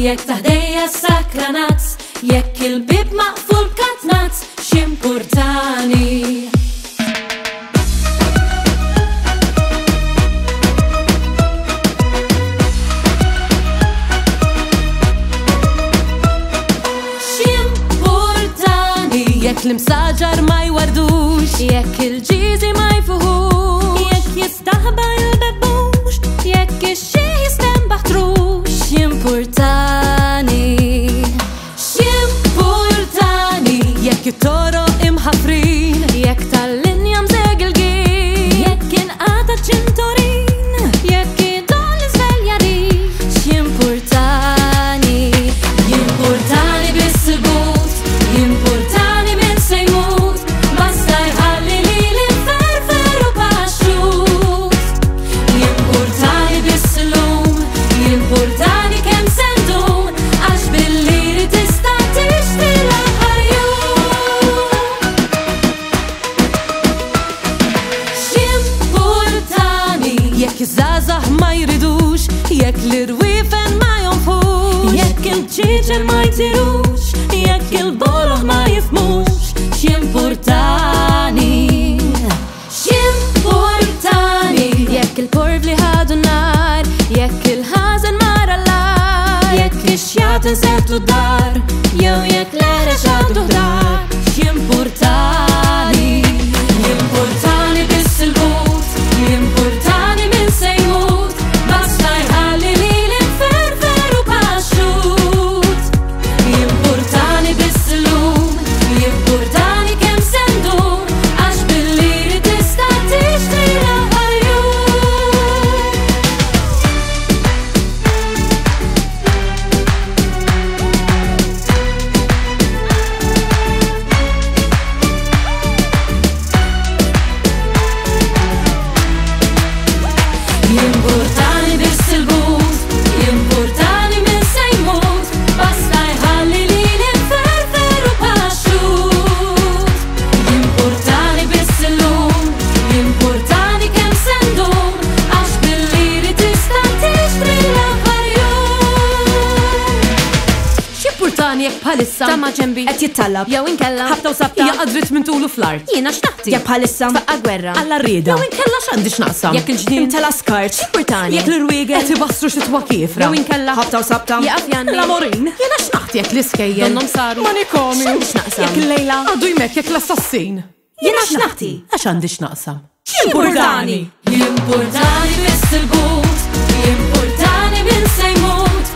jekk taħdejja sakranazz, jekk il-bib maqful katnazz, x'importani. Jekk l-imsaġar ma jwardux, jekk il-ġizi ma jfuħux, jekk jistaħba il-bebbux, jekk ix-xieħ jistembaħ trux, x'importani, x'importani. Jekk it-toro imħafrin, jekk tal-linja mżegilgin, jekk inqata ċintorin, jekk idol iżveljarin, x'importani, jimportani bis-sigut, jimportani Zazah ma jridux, jekk l-irwifen ma jonfux, jekk il-ċiċer ma jtirux, jekk il-boloħ ma jifmux, x'importani, x'importani. Jekk il-porv li ħadu nar, jekk il-ħazen mar allar, jekk ix-xjat insertu d-dar, jew jekk l-era xadu ħdar, x'importani, jimportani bis-silbut, jimportani sejmut, basta jħalli li l-inferfer u paxxut. Jimportani bis-lum, jimportani kemm sendum, għax bil-liri tista' tixtri l-aħħar Jimportani bis-silbut, jimportani min sejmut, basta jħalli li l-inferfer u paxxut. Jimportani bis-lum, jimportani kemm sendum, għax bil-liri tista' tixtri l-aħħar jum. X'importani jekk bħalissa ta' ma' ġenbi qed jittallab jew inkella ħabta u sabta jaqadrit minn tulu fl-art. Jiena x'naħti jekk bħalissa tfaqqa gwerra alla rieda jew inkella x'għandi x'naqsam. Jekk il-ġnien tela skart x'importani jekk l-irwiegel qed ibassru xi twakifra jew inkella ħabta u sabta jaqaf janni l-amorin. Jiena x'naħti jekk l-iskejjel donhom saru manikomi x'naqsam jekk il-lejla għadu jmek jekk l-assassin. Jiena x'naħti għax għandi x'naqsam. X'importani? Jimportani bis-silbut, jimportani min sejmut,